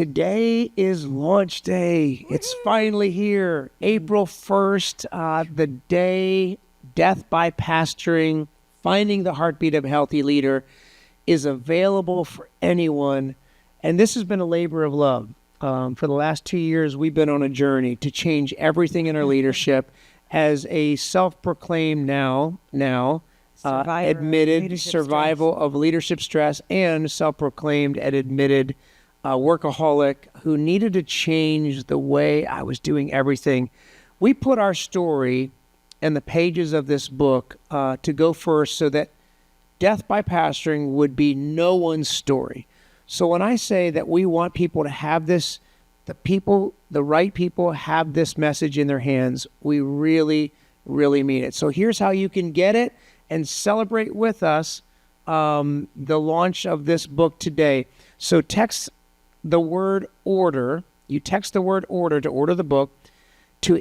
Today is launch day. It's finally here. April 1st, the day Death by Pastoring, Finding the Heartbeat of a Healthy Leader is available for anyone. And this has been a labor of love. For the last 2 years, we've been on a journey to change everything in our leadership as a self-proclaimed admitted survival of leadership stress and self-proclaimed and admitted workaholic who needed to change the way I was doing everything. We put our story in the pages of this book to go first so that death by pastoring would be no one's story. So when I say that we want people to have this, the right people have this message in their hands, we really, really mean it. So here's how you can get it and celebrate with us the launch of this book today. So text the word order. You text the word order to order the book to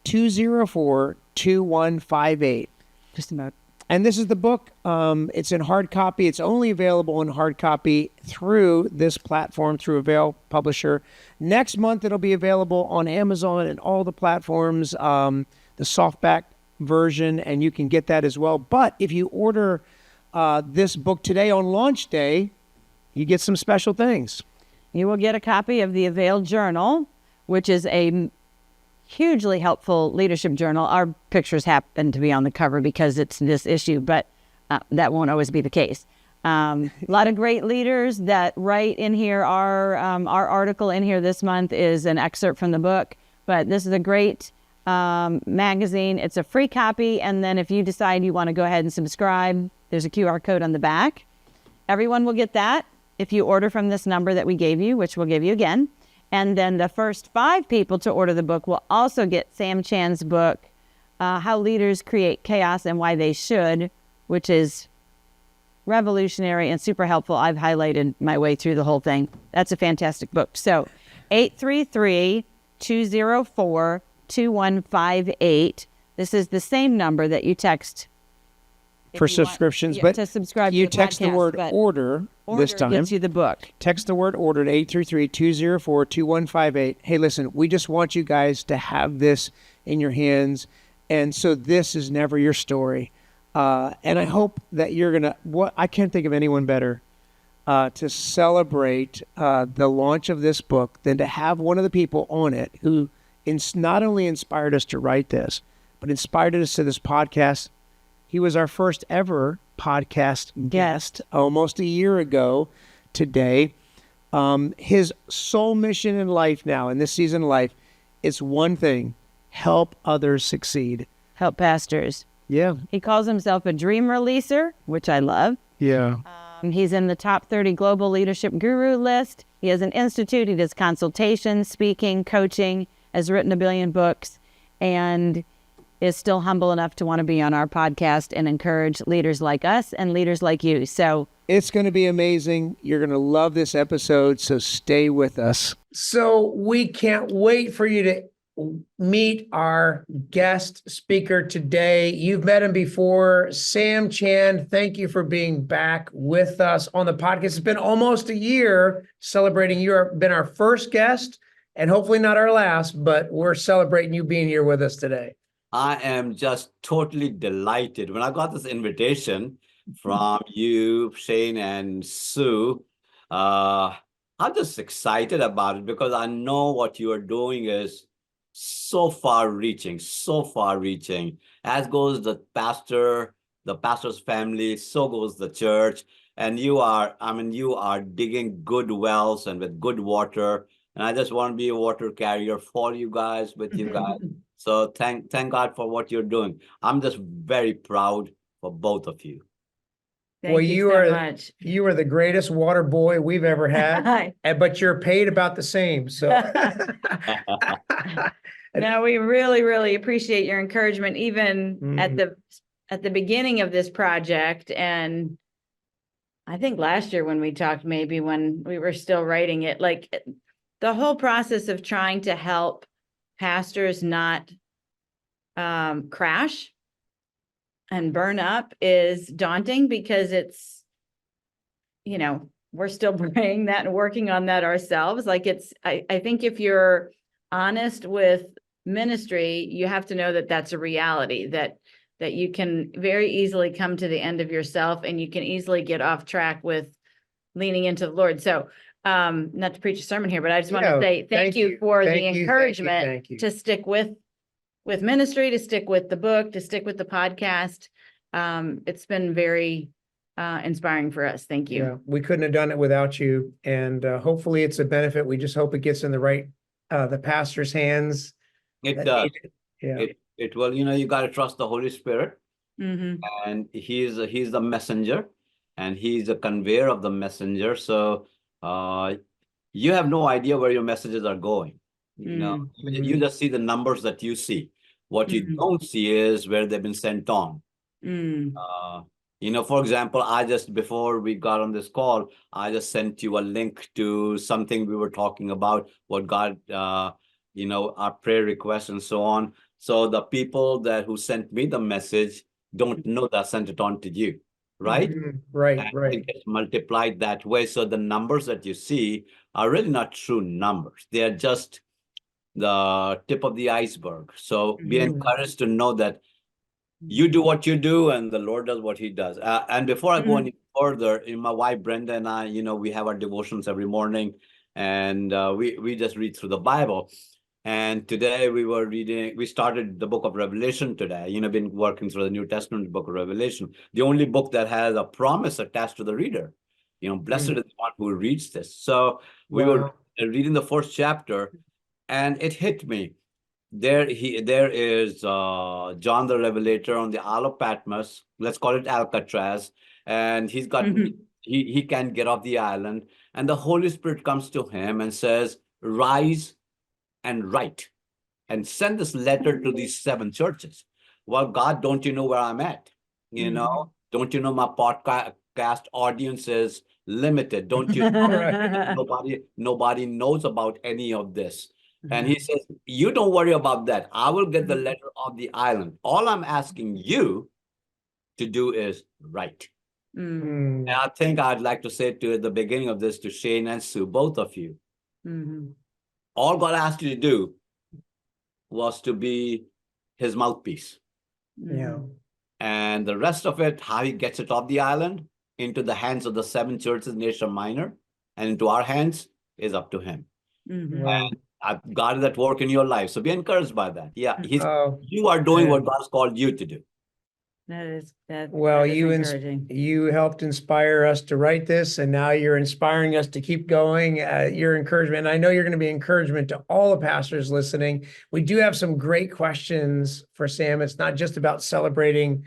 833-204-2158. Just about. And this is the book. It's in hard copy. It's only available in hard copy through this platform, through Avail Publisher. Next month, it'll be available on Amazon and all the platforms, the softback version, and you can get that as well. But if you order this book today on launch day, you get some special things. You will get a copy of the Avail Journal, which is a hugely helpful leadership journal. Our pictures happen to be on the cover because it's this issue, but that won't always be the case. A lot of great leaders that write in here. Our article in here this month is an excerpt from the book, but this is a great magazine. It's a free copy, and then if you decide you want to go ahead and subscribe, there's a QR code on the back. Everyone will get that if you order from this number that we gave you, which we'll give you again. And then the first 5 people to order the book will also get Sam Chan's book, How Leaders Create Chaos and Why They Should, which is revolutionary and super helpful. I've highlighted my way through the whole thing. That's a fantastic book. So 833-204-2158. This is the same number that you text for subscriptions, but to subscribe you to the text the podcast, word order this time. Gets you the book. Text the word order to 833-204-2158. Hey, listen, we just want you guys to have this in your hands. And so this is never your story. And I hope that you're going to, I can't think of anyone better to celebrate the launch of this book than to have one of the people on it who not only inspired us to write this, but inspired us to this podcast. He was our first ever podcast guest almost a year ago today. His sole mission in life now, in this season of life, is one thing: help others succeed. Help pastors. Yeah. He calls himself a dream releaser, which I love. Yeah. He's in the top 30 global leadership guru list. He has an institute. He does consultation, speaking, coaching, has written 1 billion books, and is still humble enough to want to be on our podcast and encourage leaders like us and leaders like you. So it's going to be amazing. You're going to love this episode, so stay with us. So we can't wait for you to meet our guest speaker today. You've met him before. Sam Chan, thank you for being back with us on the podcast. It's been almost a year celebrating. You've been our first guest and hopefully not our last, but we're celebrating you being here with us today. I am just totally delighted. When I got this invitation from you, Shane, and Sue, I'm just excited about it because I know what you are doing is so far-reaching, as goes the pastor's family, so goes the church. And you are digging good wells and with good water. And I just want to be a water carrier for you guys, with you guys. So thank God for what you're doing. I'm just very proud for both of you. Thank you so much. You are the greatest water boy we've ever had, but you're paid about the same. So no, we really, really appreciate your encouragement, even at the beginning of this project. And I think last year when we talked, maybe when we were still writing it, like the whole process of trying to help pastors not crash and burn up is daunting because it's, we're still praying that and working on that ourselves. Like I think if you're honest with ministry, you have to know that that's a reality, that you can very easily come to the end of yourself, and you can easily get off track with leaning into the Lord. So, not to preach a sermon here, but I just want to say thank you for the encouragement to stick with ministry, to stick with the book, to stick with the podcast. It's been very inspiring for us. Thank you. Yeah, we couldn't have done it without you, and hopefully it's a benefit. We just hope it gets in the right, the pastor's hands. It that does. need it. Yeah. It will, you got to trust the Holy Spirit, Mm-hmm. and he's the messenger, and he's a conveyor of the messenger. So you have no idea where your messages are going. You just see the numbers that you see. What you don't see is where they've been sent on. For example, before we got on this call, I just sent you a link to something we were talking about, what God, our prayer requests and so on. So the people who sent me the message don't know that I sent it on to you, right? Right, And right. it gets multiplied that way. So the numbers that you see are really not true numbers. They are just the tip of the iceberg. So be encouraged to know that you do what you do and the Lord does what he does. And before I go any further, my wife Brenda and I, we have our devotions every morning, and we just read through the Bible. And today we started the book of Revelation today. Been working through the New Testament book of Revelation, the only book that has a promise attached to the reader. Blessed is the one who reads this. So we were reading the first chapter, and it hit me. There is John the Revelator on the Isle of Patmos. Let's call it Alcatraz, and he's got he can't get off the island, and the Holy Spirit comes to him and says, "Rise and write, and send this letter to these 7 churches." Well, God, don't you know where I'm at? Don't you know my podcast audience is limited? Don't you know nobody knows about any of this? And he says, you don't worry about that. I will get the letter of the island. All I'm asking you to do is write. And I think I'd like to say at the beginning of this to Shane and Sue, both of you, all God asked you to do was to be his mouthpiece. Yeah. And the rest of it, how he gets it off the island into the hands of the 7 churches in Asia Minor and into our hands is up to him. Wow. And God is at work in your life. So be encouraged by that. Yeah. You are man. doing what God's called you to do. Well, you encouraging. You helped inspire us to write this, and now you're inspiring us to keep going. Your encouragement, and I know you're going to be encouragement to all the pastors listening. We do have some great questions for Sam. It's not just about celebrating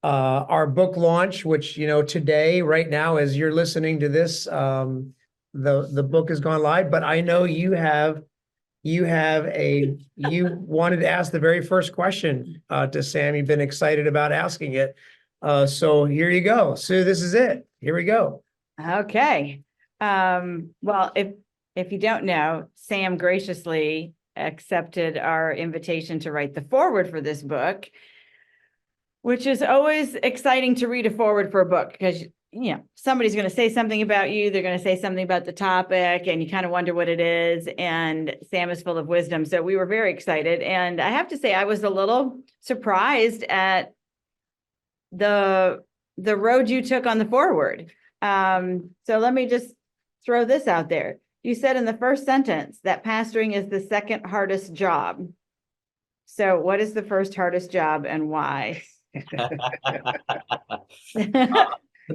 our book launch, which, today, right now, as you're listening to this, the book has gone live, but I know you wanted to ask the very first question to Sam. You've been excited about asking it. So here you go. So this is it. Here we go. Okay. Well, if you don't know, Sam graciously accepted our invitation to write the foreword for this book, which is always exciting to read a foreword for a book, because somebody's going to say something about you. They're going to say something about the topic, and you kind of wonder what it is. And Sam is full of wisdom. So we were very excited. And I have to say, I was a little surprised at the road you took on the foreword. So let me just throw this out there. You said in the first sentence that pastoring is the second hardest job. So what is the first hardest job and why?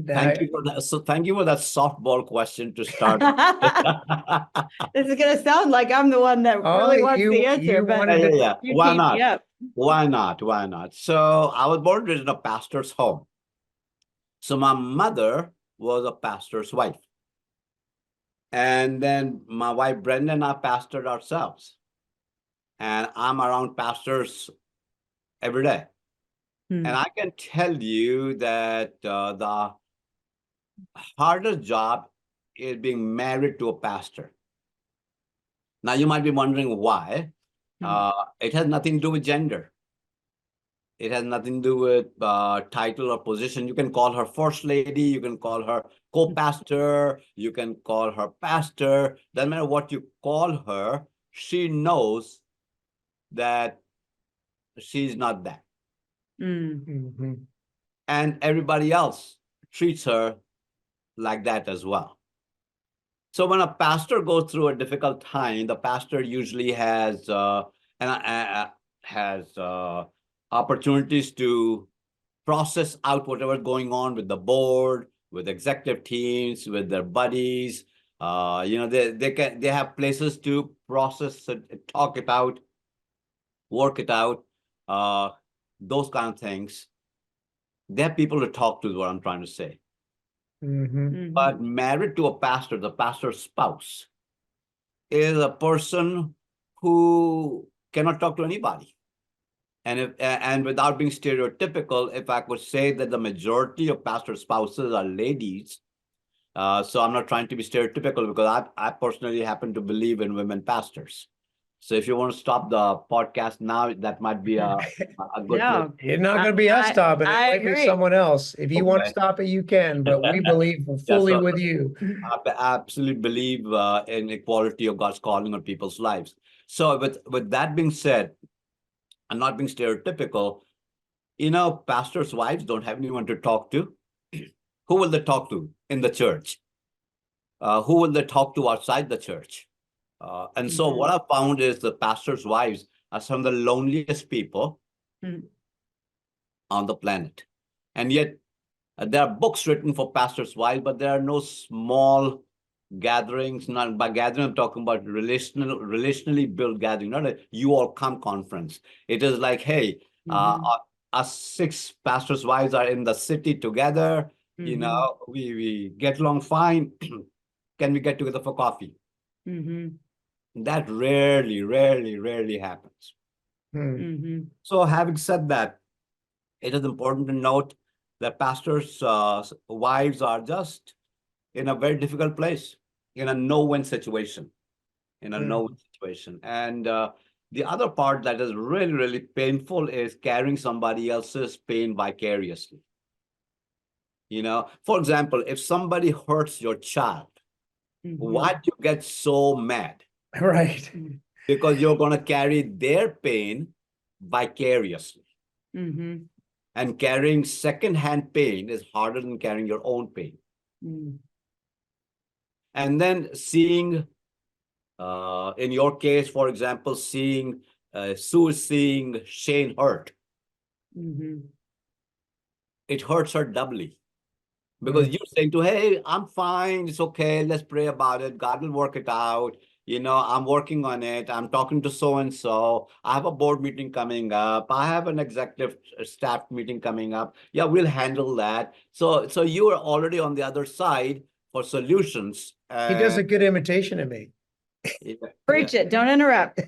Thank you for that. So thank you for that softball question to start. This is going to sound like I'm the one that really wants the answer, but you Why keep not? me up. Why not? Why not? So I was born in a pastor's home. So my mother was a pastor's wife. And then my wife Brenda and I pastored ourselves. And I'm around pastors every day. And I can tell you that the hardest job is being married to a pastor. Now, you might be wondering why. It has nothing to do with gender. It has nothing to do with title or position. You can call her first lady, you can call her co-pastor, you can call her pastor. Doesn't matter what you call her, she knows that she's not that. And everybody else treats her like that as well. So when a pastor goes through a difficult time, the pastor usually has opportunities to process out whatever's going on with the board, with executive teams, with their buddies. They have places to process it, talk it out, work it out, those kind of things. They have people to talk to, is what I'm trying to say. But married to a pastor, the pastor's spouse, is a person who cannot talk to anybody. And without being stereotypical, if I could say that the majority of pastor spouses are ladies, so I'm not trying to be stereotypical, because I personally happen to believe in women pastors. So if you want to stop the podcast now, that might be a good. No. It's not going to be us stopping it. I It might be agree. someone else. If you want to Okay. stop it, you can, but we believe fully so- with you. I absolutely believe in equality of God's calling on people's lives. So with that being said, I'm not being stereotypical, pastors' wives don't have anyone to talk to. Who will they talk to in the church? Who will they talk to outside the church? And so what I found is the pastors' wives are some of the loneliest people on the planet. And yet there are books written for pastors' wives, but there are no small gatherings. Not by gathering, I'm talking about relationally built gathering, not a you all come conference. It is like, hey, us 6 pastors' wives are in the city together. We get along fine. Can we get together for coffee? That rarely happens. So having said that, it is important to note that pastors' wives are just in a very difficult place, in a no-win situation, And the other part that is really painful is carrying somebody else's pain vicariously. For example, if somebody hurts your child, why do you get so mad? Right. Because you're going to carry their pain vicariously. And carrying secondhand pain is harder than carrying your own pain. And then seeing, in your case, for example, seeing Sue seeing Shane hurt. It hurts her doubly. Because you're saying to, hey, I'm fine, it's okay, let's pray about it, God will work it out. I'm working on it. I'm talking to so-and-so. I have a board meeting coming up. I have an executive staff meeting coming up. Yeah, we'll handle that. So you are already on the other side for solutions. He does a good imitation of me. Preach it. Don't interrupt.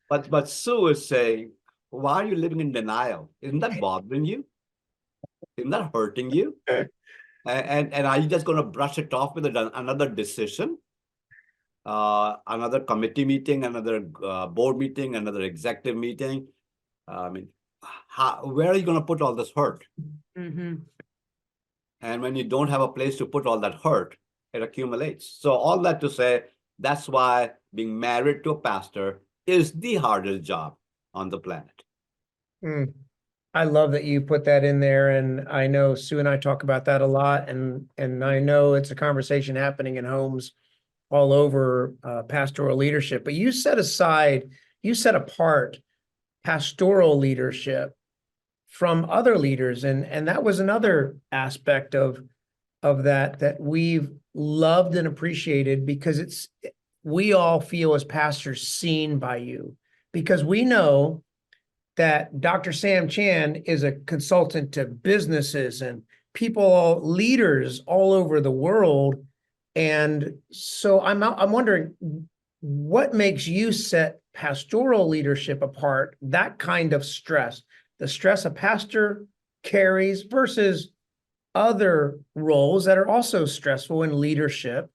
But Sue is saying, why are you living in denial? Isn't that bothering you? Isn't that hurting you? And are you just going to brush it off with another decision? Another committee meeting, another board meeting, another executive meeting? Where are you going to put all this hurt? And when you don't have a place to put all that hurt, it accumulates. So all that to say, that's why being married to a pastor is the hardest job on the planet. I love that you put that in there, and I know Sue and I talk about that a lot, and I know it's a conversation happening in homes all over pastoral leadership. But you set apart pastoral leadership from other leaders, and that was another aspect of that we've loved and appreciated, because we all feel as pastors seen by you, because we know that Dr. Sam Chan is a consultant to businesses and leaders all over the world. And so I'm wondering, what makes you set pastoral leadership apart, that kind of stress, the stress a pastor carries versus other roles that are also stressful in leadership?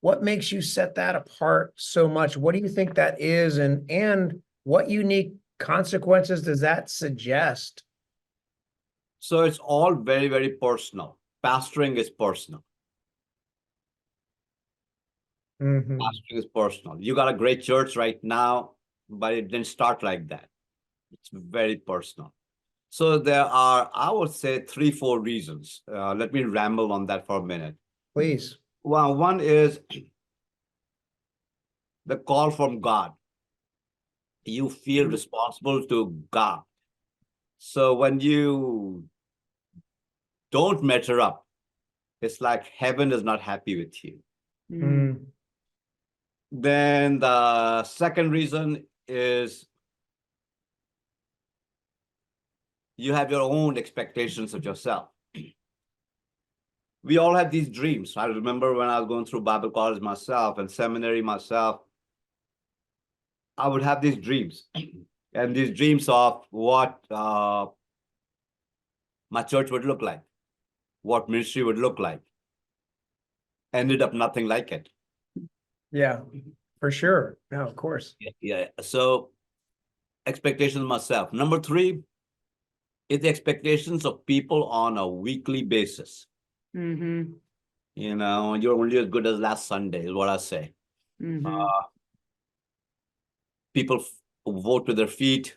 What makes you set that apart so much? What do you think that is? And what unique consequences does that suggest? So it's all very, very personal. Pastoring is personal. Mhm. Pastoring is personal. You got a great church right now, but it didn't start like that. It's very personal. So there are, I would say, 3, 4 reasons. Let me ramble on that for a minute. Please. Well, one is the call from God. You feel responsible to God. So when you don't measure up, it's like heaven is not happy with you. Mm. Then the second reason is you have your own expectations of yourself. We all have these dreams. I remember when I was going through Bible college myself and seminary myself, I would have these dreams. And these dreams of what my church would look like, what ministry would look like. Ended up nothing like it. Yeah, for sure. No, of course. Yeah. So expectations of myself. Number 3 is the expectations of people on a weekly basis. Mm-hmm. You know, you're only as good as last Sunday, is what I say. Mm-hmm. People vote with their feet.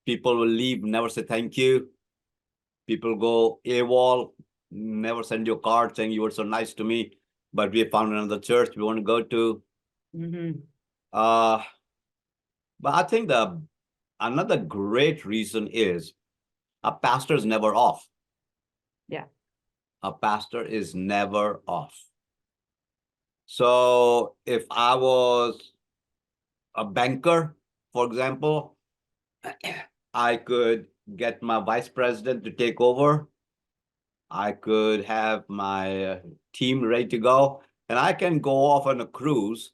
People will leave, never say thank you. People go AWOL, never send you a card saying you were so nice to me, but we found another church we want to go to. Mm-hmm. But I think another great reason is a pastor is never off. Yeah. A pastor is never off. So if I was a banker, for example, I could get my vice president to take over. I could have my team ready to go, and I can go off on a cruise.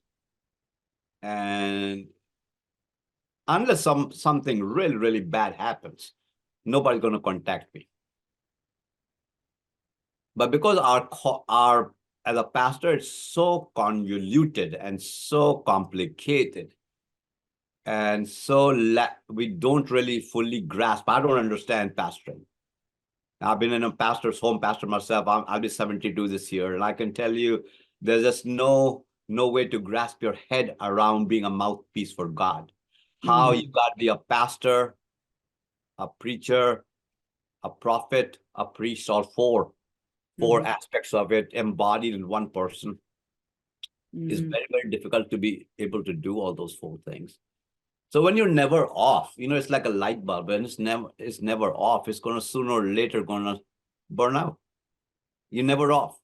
And unless something really, really bad happens, nobody's going to contact me. But because our as a pastor, it's so convoluted and so complicated, and so we don't really fully grasp. I don't understand pastoring. I've been in a pastor's home, pastor myself. I'll be 72 this year, and I can tell you, there's just no way to grasp your head around being a mouthpiece for God. How you got to be a pastor, a preacher, a prophet, a priest, or four aspects of it embodied in one person. It's very, very difficult to be able to do all those 4 things. So when you're never off, you know, it's like a light bulb, and it's never off. It's gonna sooner or later gonna burn out. You're never off.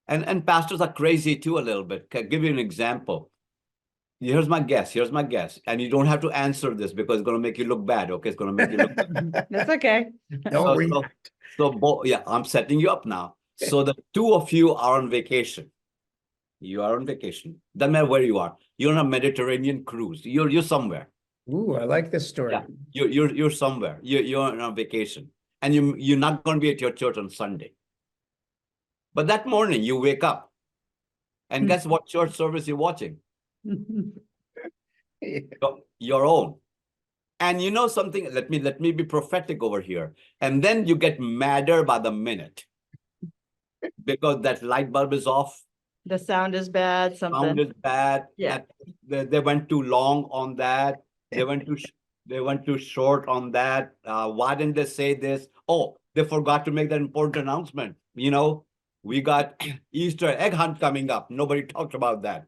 And pastors are crazy too a little bit. Can give you an example. Here's my guess. And you don't have to answer this because it's gonna make you look bad. Okay, it's gonna make you look bad. That's okay. Don't react. Yeah, I'm setting you up now. So the 2 of you are on vacation. You are on vacation. Doesn't matter where you are. You're on a Mediterranean cruise. You're somewhere. Ooh, I like this story. Yeah, you're somewhere. You're on a vacation, and you're not going to be at your church on Sunday. But that morning you wake up, and guess what church service you're watching? Your own. And you know something? Let me be prophetic over here. And then you get madder by the minute because that light bulb is off. The sound is bad. Sound is bad. Yeah. They went too long on that. They went too short on that. Why didn't they say this? Oh, they forgot to make that important announcement. You know, we got Easter egg hunt coming up. Nobody talked about that.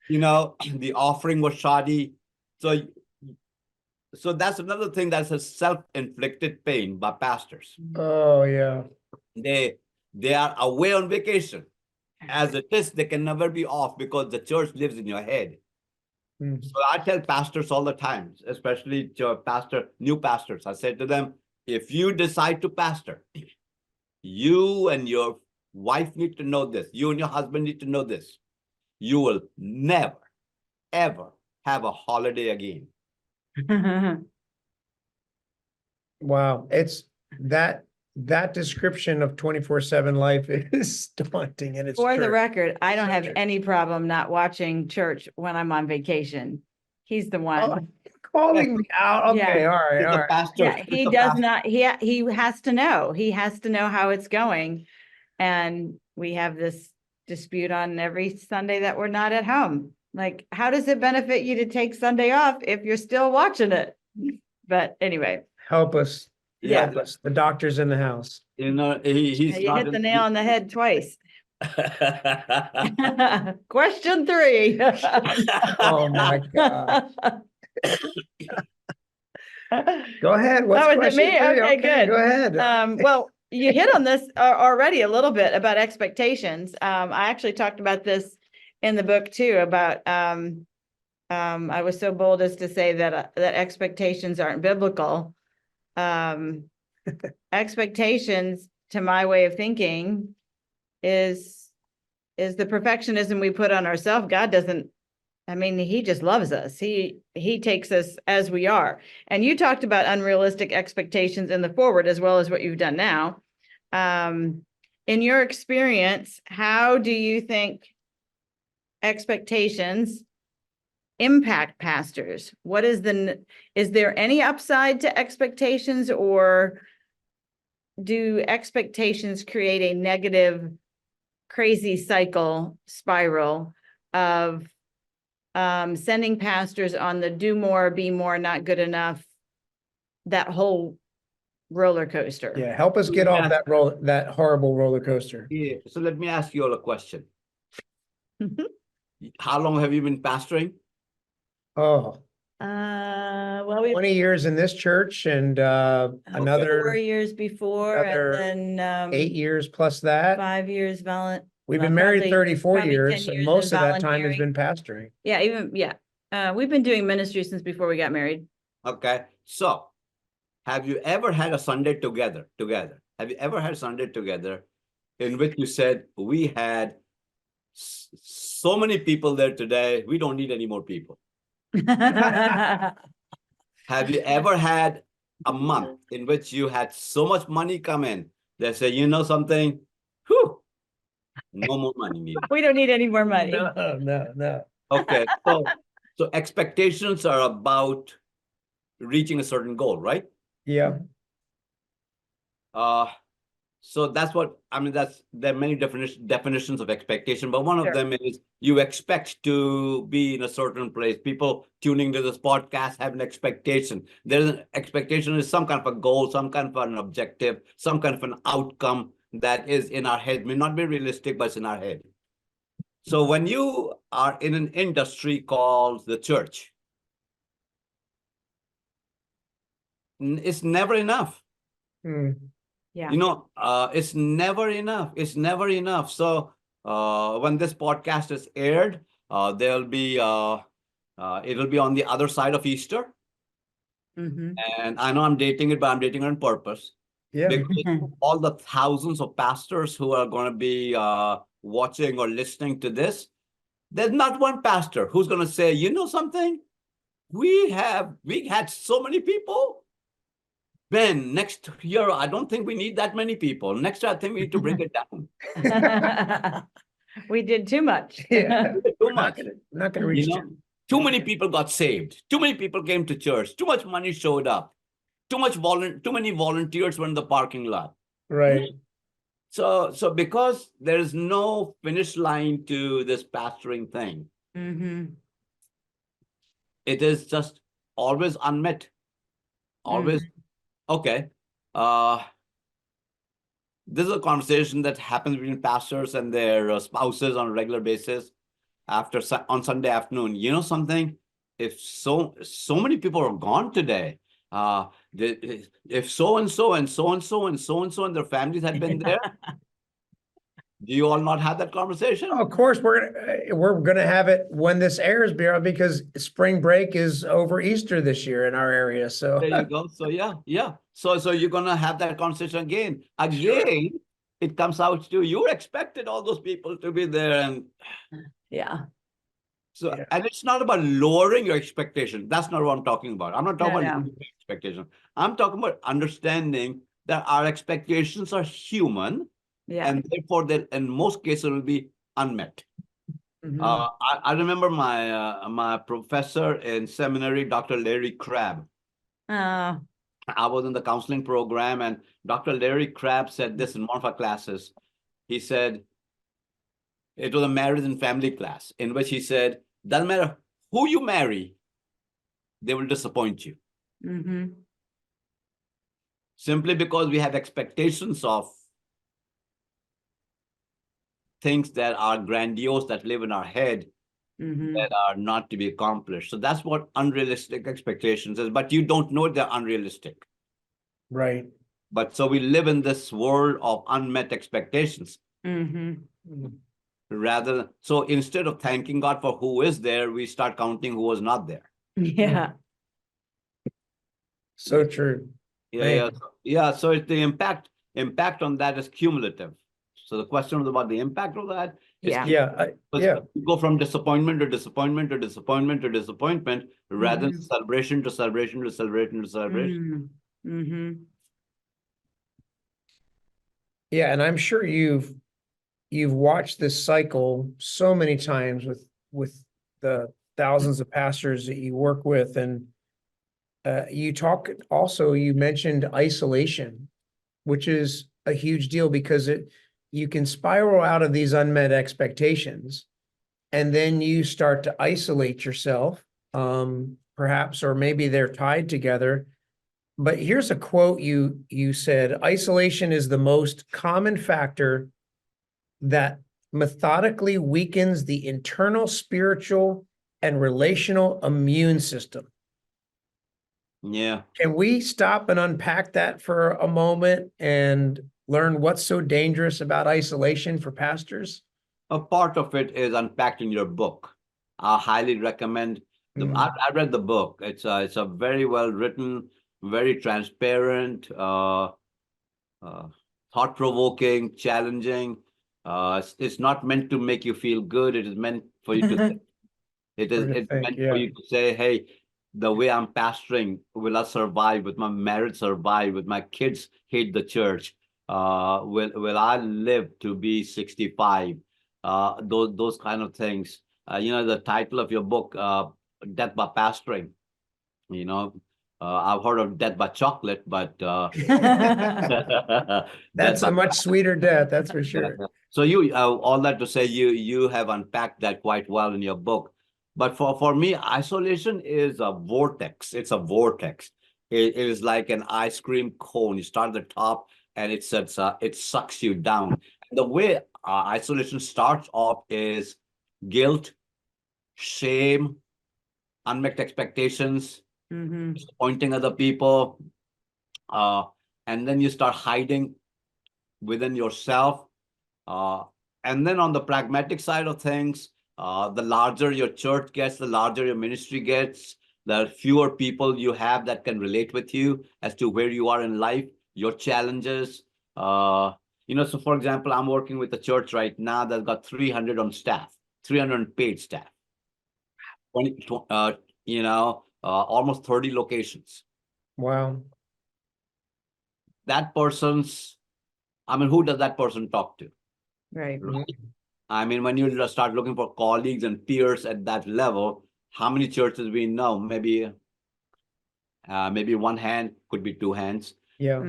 You know, the offering was shoddy. So that's another thing, that's a self-inflicted pain by pastors. Oh, yeah. They are away on vacation. As it is, they can never be off because the church lives in your head. So I tell pastors all the time, especially new pastors, I said to them, if you decide to pastor, you and your wife need to know this. You and your husband need to know this. You will never, ever have a holiday again. Wow. It's that description of 24/7 life is daunting, and it's For the true. record, I don't So have true. any problem not watching church when I'm on vacation. He's the Oh, one. calling me out. Okay, Yeah. all right, He's all the right. pastor. Yeah, He's he the does pastor. not, he has to know. He has to know how it's going. And we have this dispute on every Sunday that we're not at home. Like, how does it benefit you to take Sunday off if you're still watching it? But anyway, Help us. Yeah, Help us. The doctor's in the house. you know, he's you not hit the nail on the head twice. Question 3. Oh my God. Go ahead. What's Oh, is it question me? 3? Okay, good. Go ahead. Well, you hit on this already a little bit about expectations. I actually talked about this in the book too, about I was so bold as to say that that expectations aren't biblical. Expectations, to my way of thinking, is the perfectionism we put on ourselves. God doesn't, I mean, he just loves us. He takes us as we are. And you talked about unrealistic expectations in the forward as well as what you've done now. In your experience, how do you think expectations impact pastors? What is is there any upside to expectations, or do expectations create a negative, crazy cycle spiral of sending pastors on the do more, be more, not good enough, that whole roller coaster? Yeah, help us get off that horrible roller coaster. Yeah. So let me ask you all a question. How long have you been pastoring? Oh, Well, we 20 years in this church and another 4 years before, another and then 8 years plus that. 5 years We've been married probably 34 10 years, so years most in of that time has volunteering. been pastoring. Yeah, we've been doing ministry since before we got married. Okay. So have you ever had a Sunday together? Have you ever had Sunday together in which you said, we had so many people there today, we don't need any more people? Have you ever had a month in which you had so much money come in that say, you know something? Whew, no more money needed. We don't need any more money. No. Okay. So expectations are about reaching a certain goal, right? Yeah. So that's what I mean. There are many definitions of expectation, but one of Sure. them is you expect to be in a certain place. People tuning to this podcast have an expectation. There's an expectation is some kind of a goal, some kind of an objective, some kind of an outcome that is in our head. May not be realistic, but it's in our head. So when you are in an industry called the church, it's never enough. Yeah. You know, it's never enough. It's never enough. So when this podcast is aired, there'll be it'll be on the other side of Easter. And I know I'm dating it, but I'm dating it on purpose. Yeah. Because all the thousands of pastors who are going to be watching or listening to this, there's not one pastor who's going to say, you know something? We had so many people. Ben, next year, I don't think we need that many people. Next year, I think we need to bring it down. We did too much. Yeah. Too much. Not gonna reach too many people got saved. Too many people came to church. Too much money showed up. Too many volunteers were in the parking lot. right. So because there is no finish line to this pastoring thing, it is just always unmet. Always. Okay. This is a conversation that happens between pastors and their spouses on a regular basis on Sunday afternoon. You know something? If so many people are gone today, if so and so and so and so and so and so and their families had been there, do you all not have that conversation? Of course, we're gonna have it when this airs, because spring break is over Easter this year in our area. So there you go. So yeah. So you're gonna have that conversation again. It comes out to you expected all those people to be there, and Yeah. so and it's not about lowering your expectation. That's not what I'm talking about. I'm not talking about lowering your expectation. I'm talking about understanding that our expectations are human, and therefore, in most cases, will be unmet. I remember my professor in seminary, Dr. Larry Crabb. Oh, I was in the counseling program, and Dr. Larry Crabb said this in one of our classes. He said, it was a marriage and family class, in which he said, doesn't matter who you marry, they will disappoint you. Simply because we have expectations of things that are grandiose, that live in our head, that are not to be accomplished. So that's what unrealistic expectations is, but you don't know they're unrealistic. Right. But so we live in this world of unmet expectations. So instead of thanking God for who is there, we start counting who was not there. Yeah. So true. Yeah. So it's the impact on that is cumulative. So the question is about the impact of that. You go from disappointment to disappointment to disappointment to disappointment, rather than celebration to celebration to celebration to celebration. Yeah, and I'm sure you've watched this cycle so many times with the thousands of pastors that you work with, and you mentioned isolation, which is a huge deal because you can spiral out of these unmet expectations, and then you start to isolate yourself, perhaps, or maybe they're tied together. But here's a quote you said: isolation is the most common factor that methodically weakens the internal spiritual and relational immune system. Yeah. Can we stop and unpack that for a moment and learn what's so dangerous about isolation for pastors? A part of it is unpacked in your book. I highly recommend I read the book. It's a very well written, very transparent, thought-provoking, challenging. It's not meant to make you feel good. It is meant for you to think. It's meant for you to say, hey, the way I'm pastoring, will I survive? Will my marriage survive? Will my kids hate the church? Will I live to be 65? Those kind of things. The title of your book, Death by Pastoring. I've heard of death by chocolate, but that's a much sweeter death, that's for sure. So you all that to say, you have unpacked that quite well in your book. But for me, isolation is a vortex. It's a vortex. It is like an ice cream cone. You start at the top, and it sucks you down. And the way isolation starts off is guilt, shame, unmet expectations, disappointing other people, and then you start hiding within yourself. And then on the pragmatic side of things, the larger your church gets, the larger your ministry gets, the fewer people you have that can relate with you as to where you are in life, your challenges. So for example, I'm working with a church right now that's got 300 on staff, 300 paid staff, almost 30 locations. Wow. Who does that person talk to? Right. I mean, when you start looking for colleagues and peers at that level, how many churches we know? Maybe one hand, could be two hands. Yeah.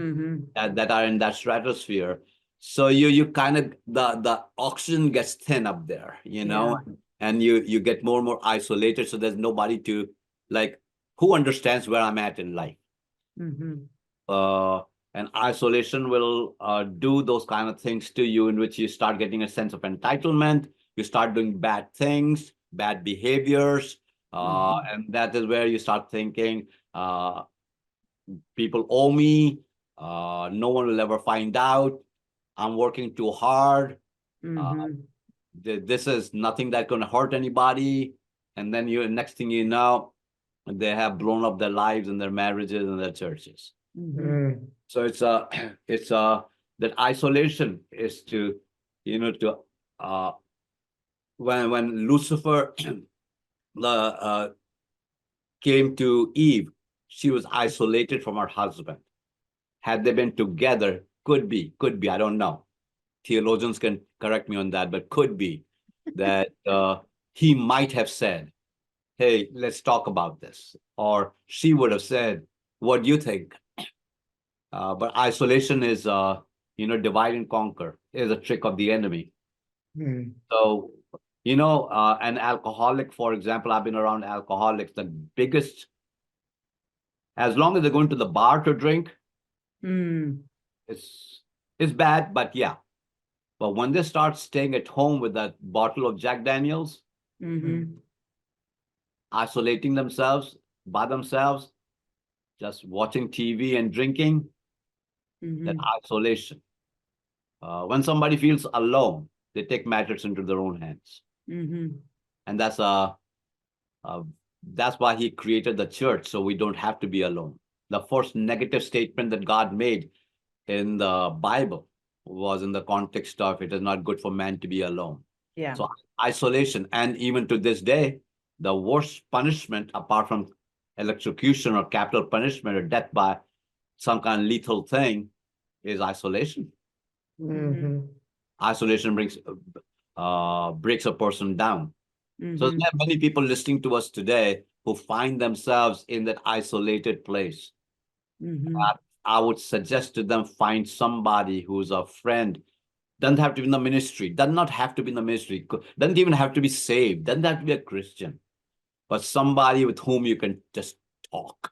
That are in that stratosphere. So you kind of the oxygen gets thin up there, and you get more and more isolated. So there's nobody to who understands where I'm at in life. And isolation will do those kind of things to you, in which you start getting a sense of entitlement. You start doing bad things, bad behaviors, and that is where you start thinking, people owe me. No one will ever find out. I'm working too hard. This is nothing that's going to hurt anybody. And then next thing you know, they have blown up their lives and their marriages and their churches. So it's that isolation is to, when Lucifer came to Eve, she was isolated from her husband. Had they been together, could be, I don't know. Theologians can correct me on that, but could be. that he might have said, hey, let's talk about this. Or she would have said, what do you think? But isolation is, divide and conquer is a trick of the enemy. So, an alcoholic, for example, I've been around alcoholics, the biggest, as long as they're going to the bar to drink, it's bad, but yeah. But when they start staying at home with that bottle of Jack Daniels, isolating themselves by themselves, just watching TV and drinking, that isolation. When somebody feels alone, they take matters into their own hands. And that's why he created the church, so we don't have to be alone. The first negative statement that God made in the Bible was in the context of it is not good for man to be alone. Yeah. So isolation, and even to this day, the worst punishment apart from electrocution or capital punishment or death by some kind of lethal thing is isolation. Isolation breaks a person down. So there are many people listening to us today who find themselves in that isolated place. I would suggest to them, find somebody who's a friend. Doesn't have to be in the ministry, does not have to be in the ministry, doesn't even have to be saved, doesn't have to be a Christian, but somebody with whom you can just talk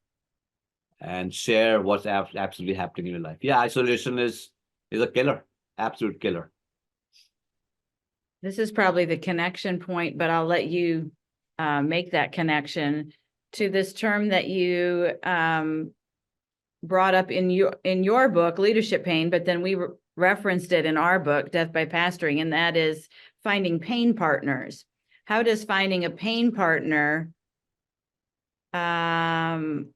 and share what's absolutely happening in your life. Yeah, isolation is a killer, absolute killer. This is probably the connection point, but I'll let you make that connection to this term that you brought up in your book, Leadership Pain, but then we referenced it in our book, Death by Pastoring, and that is finding pain partners. How does finding a pain partner help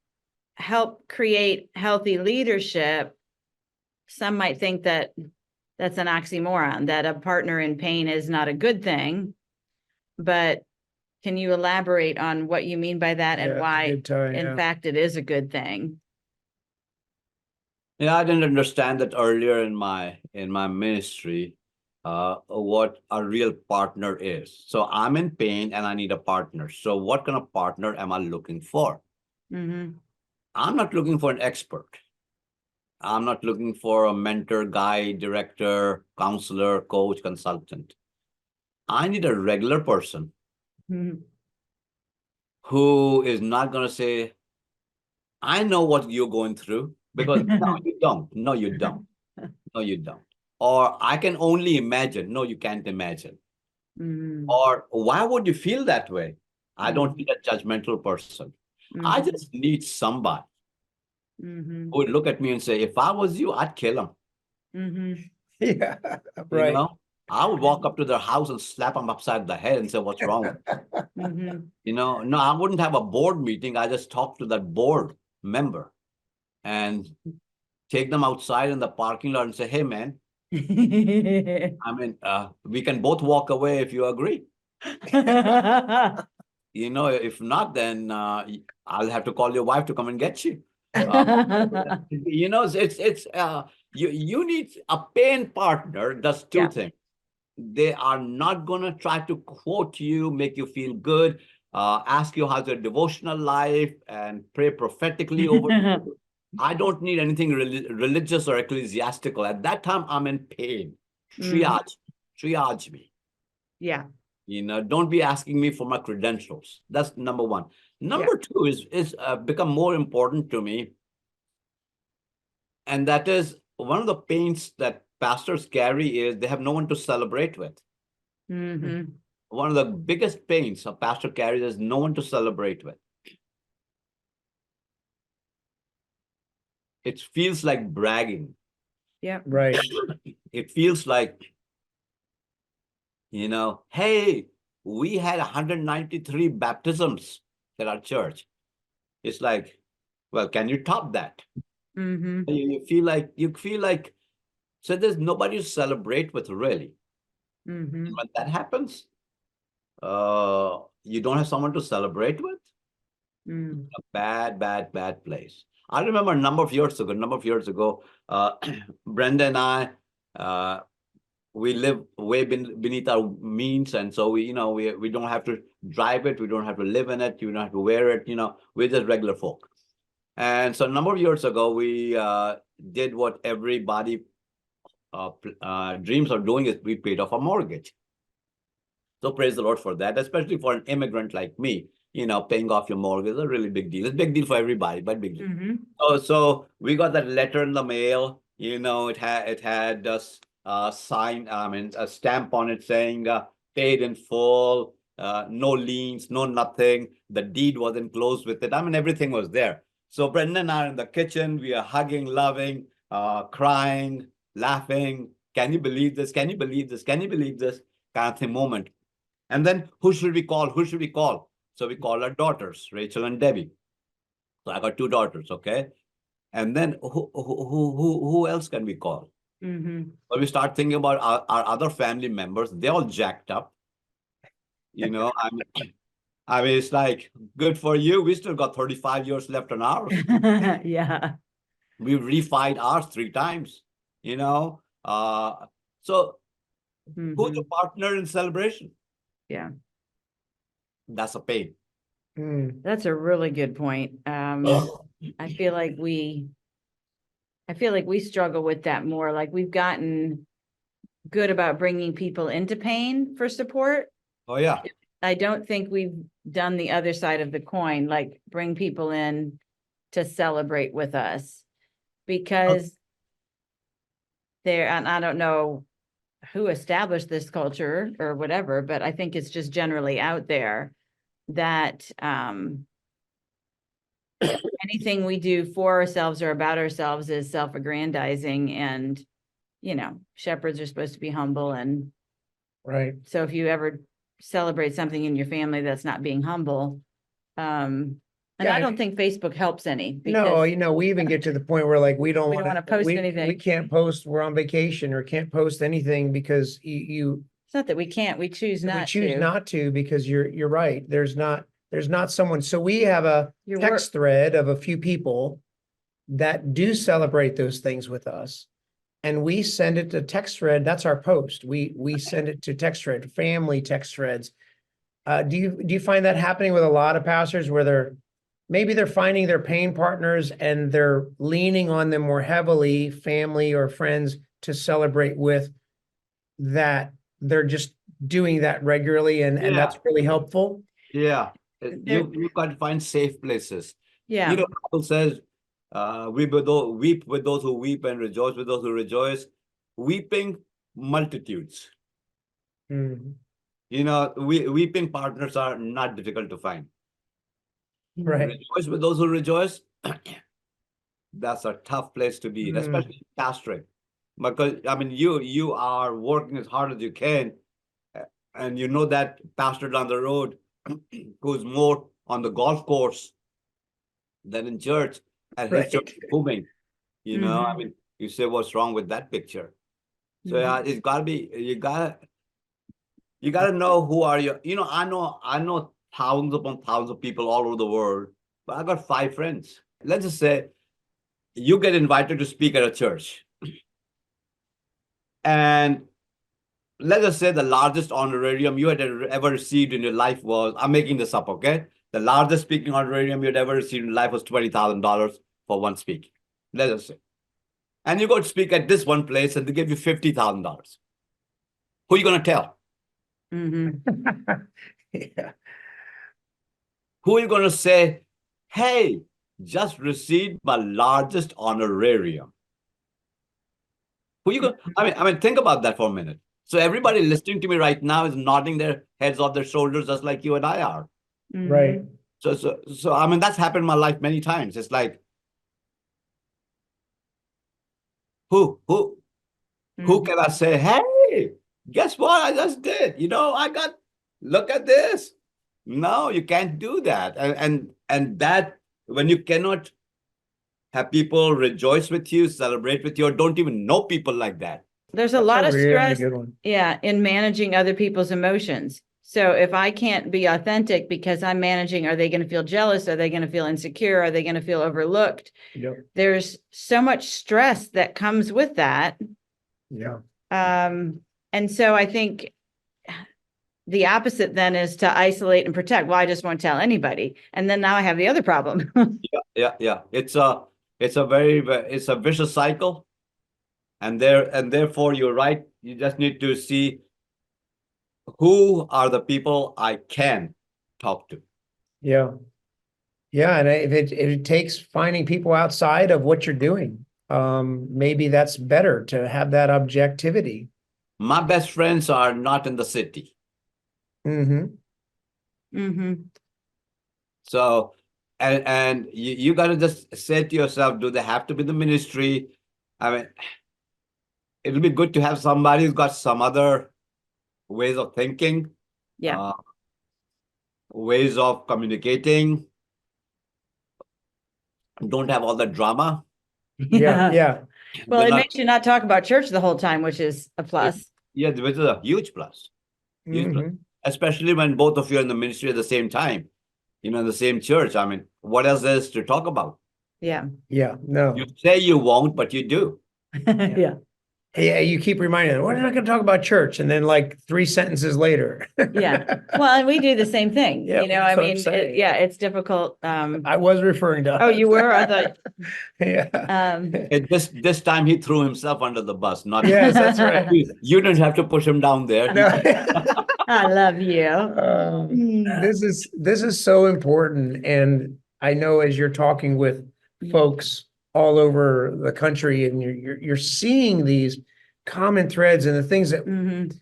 create healthy leadership? Some might think that that's an oxymoron, that a partner in pain is not a good thing. But can you elaborate on what you mean by that and why, in fact, it is a good thing? Yeah, I didn't understand that earlier in my ministry, what a real partner is. So I'm in pain and I need a partner. So what kind of partner am I looking for? I'm not looking for an expert. I'm not looking for a mentor, guide, director, counselor, coach, consultant. I need a regular person who is not going to say, I know what you're going through, because no, you don't. No, you don't. No, you don't. Or I can only imagine. No, you can't imagine. Or why would you feel that way? I don't need a judgmental person. I just need somebody who would look at me and say, if I was you, I'd kill him. Yeah, You right. know, I would walk up to their house and slap them upside the head and say, what's wrong? No, I wouldn't have a board meeting. I just talk to that board member and take them outside in the parking lot and say, hey, man, I mean, we can both walk away if you agree. If not, then I'll have to call your wife to come and get you. You need a pain partner. Does two things. They are not going to try to quote you, make you feel good, ask you how's your devotional life, and pray prophetically over you. I don't need anything religious or ecclesiastical. At that time, I'm in pain. Triage me. Yeah. Don't be asking me for my credentials. That's number one. Number two is become more important to me. And that is one of the pains that pastors carry is they have no one to celebrate with. One of the biggest pains a pastor carries is no one to celebrate with. It feels like bragging. Yeah. Right. It feels like, hey, we had 193 baptisms at our church. It's like, well, can you top that? You feel like, so there's nobody to celebrate with, really. When that happens, you don't have someone to celebrate with. A bad place. I remember a number of years ago, Brenda and I, we live way beneath our means, and so we don't have to drive it, we don't have to live in it, you don't have to wear it, we're just regular folk. And so a number of years ago, we did what everybody dreams of doing, is we paid off a mortgage. So praise the Lord for that, especially for an immigrant like me. Paying off your mortgage is a really big deal. It's a big deal for everybody, but big deal. So we got that letter in the mail. It had a sign, a stamp on it saying paid in full, no liens, no nothing. The deed was enclosed with it. Everything was there. So Brendan and I are in the kitchen. We are hugging, loving, crying, laughing. Can you believe this? Can you believe this? Can you believe this? Kind of thing moment. And then who should we call? Who should we call? So we called our daughters, Rachel and Debbie. So I got 2 daughters, okay? And then who else can we call? So we start thinking about our other family members. They're all jacked up. It's like, good for you. We still got 35 years left on ours. Yeah. We refied ours 3 times, So who's the partner in celebration? Yeah. That's a pain. That's a really good point. I feel like we struggle with that more. Like, we've gotten good about bringing people into pain for support. Oh, yeah. I don't think we've done the other side of the coin, like bring people in to celebrate with us, because and I don't know who established this culture or whatever, but I think it's just generally out there that anything we do for ourselves or about ourselves is self-aggrandizing, and shepherds are supposed to be humble. And Right. so if you ever celebrate something in your family that's not being humble, and I don't think Facebook helps any. No, we even get to the point where, like, we don't We don't want wanna post we anything. can't post, we're on vacation, or can't post anything because It's not that we can't, we choose we not choose to. not to, because you're right. There's not someone. So we have a Your text thread of a few people that do celebrate those things with us. And we send it to text thread. That's our post. We send it to text thread, family text threads. Do you find that happening with a lot of pastors, where maybe they're finding their pain partners and they're leaning on them more heavily, family or friends, to celebrate with, that they're just doing that regularly, and that's really helpful? Yeah. You got to find safe places. Yeah. The Bible says, weep with those who weep and rejoice with those who rejoice. Weeping multitudes. Weeping partners are not difficult to find. Right. Rejoice with those who rejoice. That's a tough place to be, especially pastoring, because you are working as hard as you can, and that pastor down the road who's more on the golf course than in church, and his church is booming. You say, what's wrong with that picture? So it's gotta be, you gotta know who are you. I know thousands upon thousands of people all over the world, but I got 5 friends. Let's just say you get invited to speak at a church, and let's just say the largest honorarium you had ever received in your life was, I'm making this up, okay? The largest speaking honorarium you had ever received in life was $20,000 for one speaking. Let's just say. And you go to speak at this one place and they give you $50,000. Who are you going to tell? Yeah. Who are you going to say, hey, just received my largest honorarium? Who are you going? I mean, think about that for a minute. So everybody listening to me right now is nodding their heads off their shoulders, just like you and I are. Right. So that's happened in my life many times. It's like, who can I say, hey, guess what I just did? Look at this. No, you can't do that. And that, when you cannot have people rejoice with you, celebrate with you, or don't even know people like that. There's a lot of stress, good one. in managing other people's emotions. So if I can't be authentic because I'm managing, are they going to feel jealous? Are they going to feel insecure? Are they going to feel overlooked? Yep. There's so much stress that comes with that. Yeah. And so I think the opposite then is to isolate and protect. Well, I just won't tell anybody. And then now I have the other problem. Yeah. It's a it's a vicious cycle. And therefore you're right. You just need to see who are the people I can talk to. Yeah. Yeah. And if it takes finding people outside of what you're doing, maybe that's better to have that objectivity. My best friends are not in the city. Mm-hmm. Mm-hmm. So, and you got to just say to yourself, do they have to be the ministry? I mean, it'll be good to have somebody who's got some other ways of thinking, Yeah. ways of communicating, don't have all the drama. Yeah. Yeah. Well, They're it not- makes you not talk about church the whole time, which is a plus. Yeah, which is a huge plus. Huge plus. Mhm. Especially when both of you are in the ministry at the same time, in the same church. I mean, what else there is to talk about? Yeah. Yeah. No. You say you won't, but you do. Yeah. Yeah. You keep reminding them, we're not going to talk about church. And then like 3 sentences later. Yeah. Well, and we do the same thing. Yeah, I that's what I'm mean, saying. yeah, it's difficult. I was referring to. Oh, you were? I thought. Yeah. This time he threw himself under the bus, not Yes, that's right. You didn't have to push him down there. No. I love you. This is so important. And I know as you're talking with folks all over the country and you're seeing these common threads and the things that, Mhm.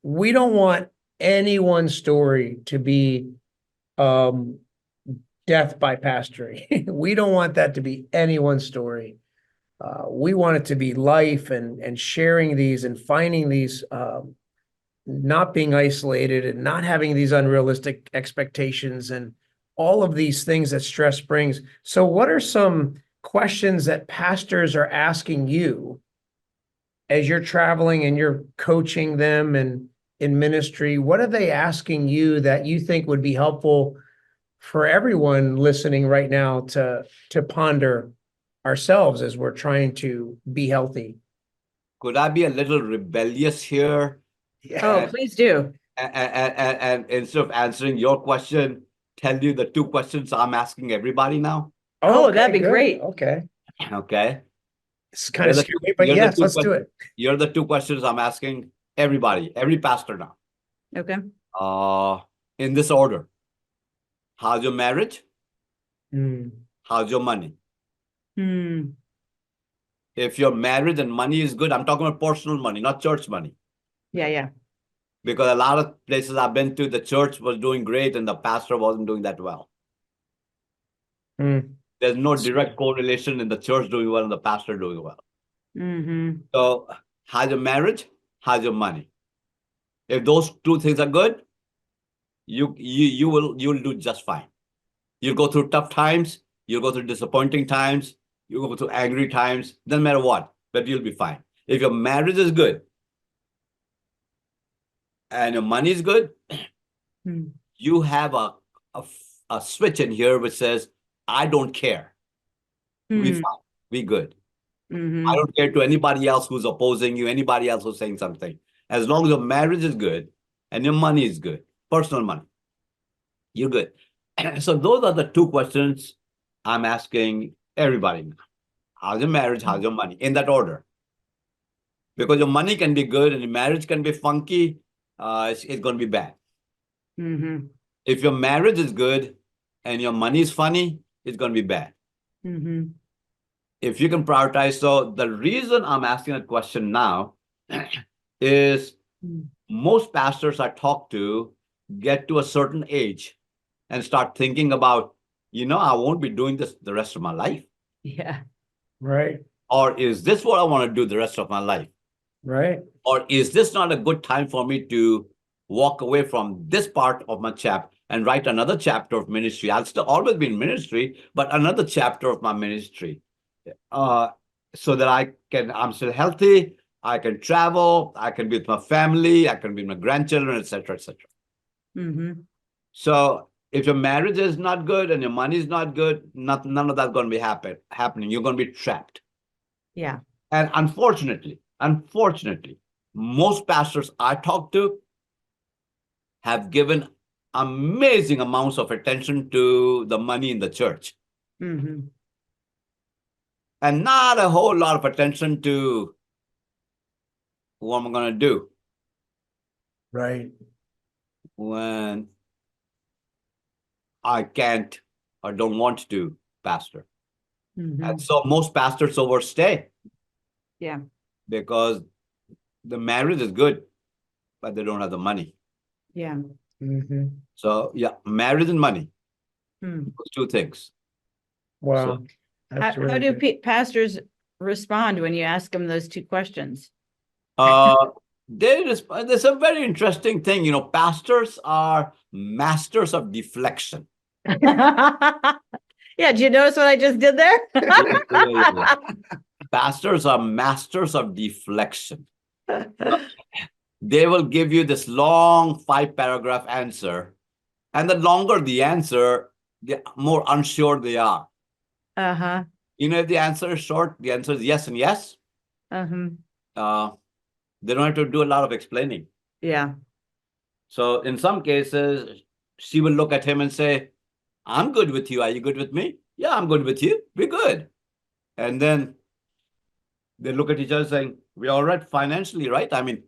we don't want anyone's story to be death by pastoring. We don't want that to be anyone's story. We want it to be life and sharing these and finding these, not being isolated and not having these unrealistic expectations and all of these things that stress brings. So what are some questions that pastors are asking you as you're traveling and you're coaching them and in ministry? What are they asking you that you think would be helpful for everyone listening right now to ponder ourselves as we're trying to be healthy? Could I be a little rebellious here? Oh, please do. And instead of answering your question, tell you the 2 questions I'm asking everybody now? Oh, okay, that'd be good. great. Okay. Okay. It's kind of You're the scary, but you're the yes, 2 let's do it. You're the 2 questions I'm asking everybody, every pastor now. Okay. In this order. How's your marriage? Mm, How's your money? Hmm. If your marriage and money is good, I'm talking about personal money, not church money. Yeah, yeah. Because a lot of places I've been to, the church was doing great and the pastor wasn't doing that well. mm, There's no direct correlation in the church doing well and the pastor doing well. Mm-hmm. So how's your marriage? How's your money? If those 2 things are good, you'll do just fine. You'll go through tough times, you'll go through disappointing times, you'll go through angry times, doesn't matter what, but you'll be fine. If your marriage is good and your money is good, you have a switch in here which says, I don't care. We fine. We good. Mm-hmm. I don't care to anybody else who's opposing you, anybody else who's saying something. As long as your marriage is good and your money is good, personal money, you're good. So those are the 2 questions I'm asking everybody now. How's your marriage? How's your money? In that order. Because your money can be good and your marriage can be funky, it's going to be bad. Mm-hmm. If your marriage is good and your money is funny, it's going to be bad. Mm-hmm. If you can prioritize. So the reason I'm asking that question now is most pastors I talk to get to a certain age and start thinking about, I won't be doing this the rest of my life. Yeah. right. Or is this what I want to do the rest of my life? Right. Or is this not a good time for me to walk away from this part of my chapter and write another chapter of ministry? I'll still always be in ministry, but another chapter of my ministry. So that I'm still healthy, I can travel, I can be with my family, I can be with my grandchildren, etc., etc. Mm-hmm. So if your marriage is not good and your money is not good, none of that's going to be happening. You're going to be trapped. Yeah. And unfortunately, most pastors I talk to have given amazing amounts of attention to the money in the church Mm-hmm. and not a whole lot of attention to what I'm going to do Right. when I can't or don't want to pastor. Mm-hmm. And so most pastors overstay Yeah. because the marriage is good, but they don't have the money. Yeah. Mm-hmm. So yeah, marriage and money, Hmm. those two things. Wow. So, That's How really do good. pastors respond when you ask them those two questions? there's a very interesting thing. Pastors are masters of deflection. Yeah, do you notice what I just did there? Yeah. Pastors are masters of deflection. They will give you this long 5-paragraph answer, and the longer the answer, the more unsure they are. Uh-huh. If the answer is short, the answer is yes and yes. Uh-huh. They don't have to do a lot of explaining. Yeah. So in some cases, she will look at him and say, I'm good with you. Are you good with me? Yeah, I'm good with you. We're good. And then they look at each other saying, we're all right financially, right? I mean,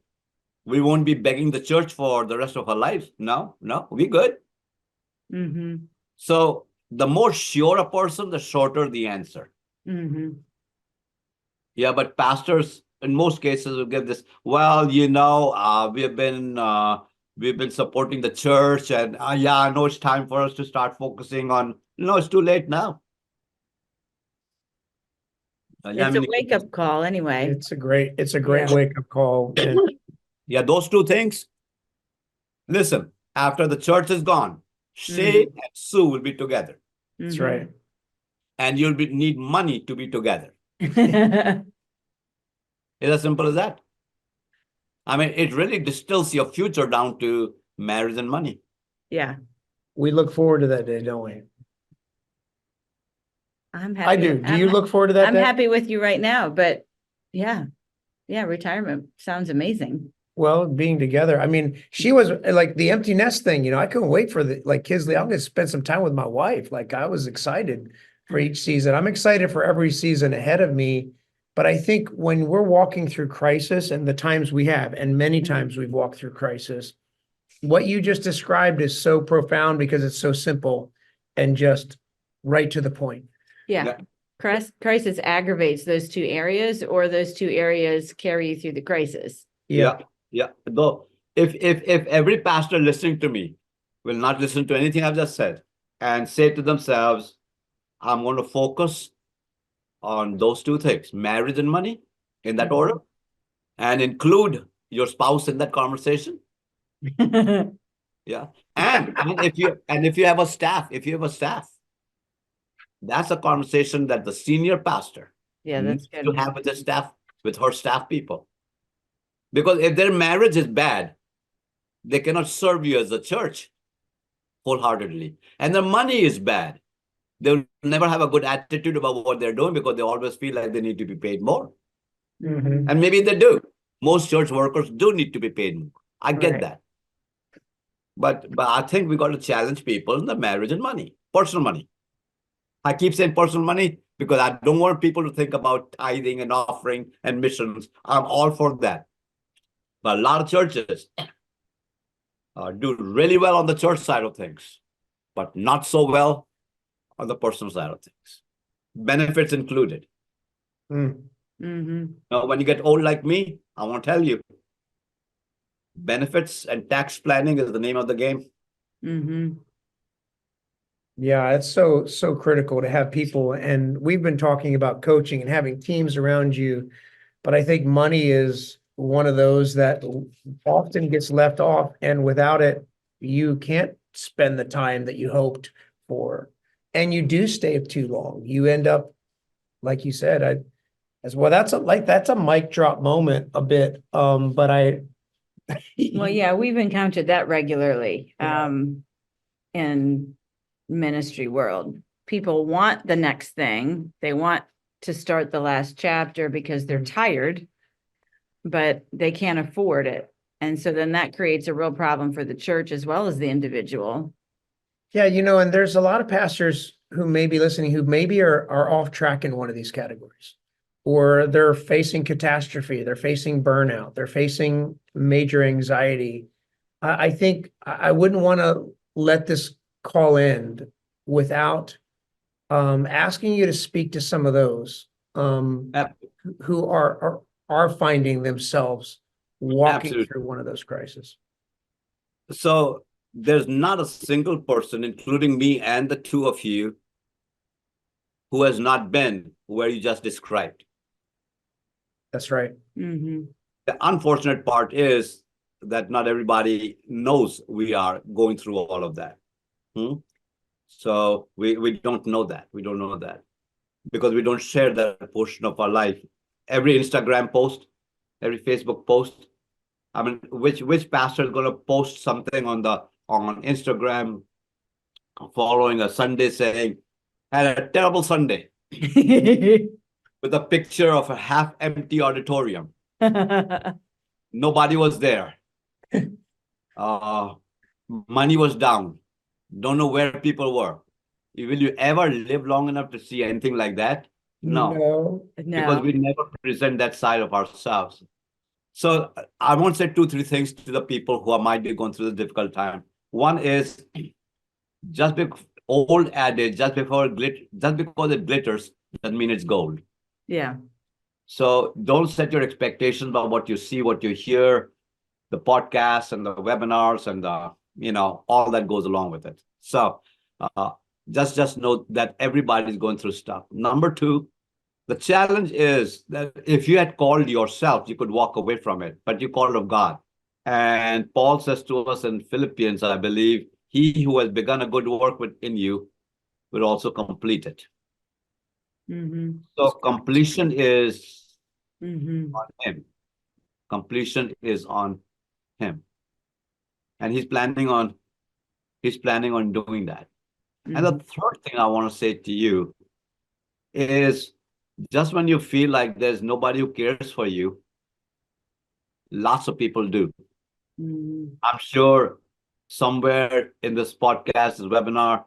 we won't be begging the church for the rest of our lives. No, we're good. Mm-hmm. So the more sure a person, the shorter the answer. Mm-hmm. Yeah, but pastors in most cases will give this, well, we've been supporting the church, and yeah, I know it's time for us to start focusing on, no, it's too late now. Yeah, I It's a mean, wake-up call anyway. It's a great Yeah. wake-up call. And yeah, those two things. Listen, after the church is gone, Shay and Sue will be together, that's Mm-hmm. right. and need money to be together. Mm-hmm. It's as simple as that. I mean, it really distills your future down to marriage and money. Yeah. We look forward to that day, don't we? I'm I happy. do. Do you look forward to that I'm day? happy with you right now, but yeah. Yeah, retirement sounds amazing. Well, being together. I mean, she was like the empty nest thing, I couldn't wait for the kids. I'm gonna spend some time with my wife. Like I was excited for each season. I'm excited for every season ahead of me. But I think when we're walking through crisis and the times we have, and many times we've walked through crisis, what you just described is so profound because it's so simple and just right to the point. Yeah. Crisis aggravates those two areas, or those two areas carry you through the crisis. Yeah. Though if every pastor listening to me will not listen to anything I've just said and say to themselves, I'm going to focus on those two things, marriage and money, in that order, and include your spouse in that conversation. Yeah. And if you have a staff, that's a conversation that the senior pastor Yeah, that's needs good. to have with his staff, with her staff people. Because if their marriage is bad, they cannot serve you as a church wholeheartedly. And their money is bad. They'll never have a good attitude about what they're doing because they always feel like they need to be paid more. Mhm. And maybe they do. Most church workers do need to be paid more. I get Right. that. But I think we got to challenge people in the marriage and money, personal money. I keep saying personal money because I don't want people to think about tithing and offering and missions. I'm all for that. But a lot of churches do really well on the church side of things, but not so well on the personal side of things. Benefits included. Mm. Mm-hmm. Now, when you get old like me, I want to tell you, benefits and tax planning is the name of the game. Mm-hmm. Yeah, it's so critical to have people, and we've been talking about coaching and having teams around you, but I think money is one of those that often gets left off, and without it, you can't spend the time that you hoped for, and you do stay too long. You end up, like you said, as well. That's a mic drop moment a bit. But Well, yeah, we've encountered that regularly Yeah. in ministry world. People want the next thing. They want to start the last chapter because they're tired. but they can't afford it. And so then that creates a real problem for the church as well as the individual. Yeah, and there's a lot of pastors who may be listening who maybe are off track in one of these categories, or they're facing catastrophe, they're facing burnout, they're facing major anxiety. I think I wouldn't want to let this call end without asking you to speak to some of those Ab- who are finding themselves walking Absolutely. through one of those crises. So there's not a single person, including me and the two of you, who has not been where you just described. That's right. Mm-hmm. The unfortunate part is that not everybody knows we are going through all of that. So we don't know that. We don't know that because we don't share that portion of our life. Every Instagram post, every Facebook post. I mean, which pastor is going to post something on Instagram following a Sunday saying, had a terrible Sunday with a picture of a half empty auditorium. Nobody was there. Money was down. Don't know where people were. Will you ever live long enough to see anything like that? No, because we never present that side of ourselves. So I won't say 2, 3 things to the people who might be going through the difficult time. One is just old adage, just because it glitters doesn't mean it's gold. Yeah. So don't set your expectations about what you see, what you hear, the podcasts and the webinars and all that goes along with it. So just know that everybody's going through stuff. Number 2, the challenge is that if you had called yourself, you could walk away from it, but you called of God. And Paul says to us in Philippians, I believe, he who has begun a good work within you will also complete it. Mm-hmm. So completion is Mm-hmm. on him. Completion is on him. And he's planning on doing that. Mm-hmm. And the third thing I want to say to you is just when you feel like there's nobody who cares for you, lots of people do. Mm-hmm. I'm sure somewhere in this podcast, this webinar,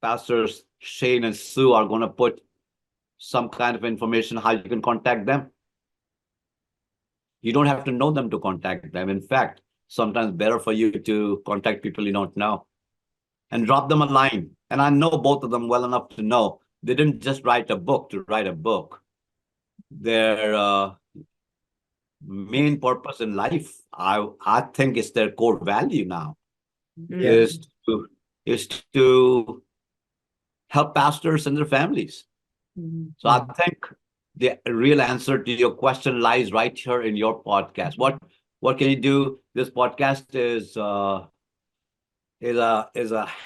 Pastors Shane and Sue are going to put some kind of information how you can contact them. You don't have to know them to contact them. In fact, sometimes better for you to contact people you don't know and drop them a line. And I know both of them well enough to know they didn't just write a book to write a book. Their main purpose in life, I think, is their core value now, Yes. is to help pastors and their families. So I think the real answer to your question lies right here in your podcast. What can you do? This podcast is a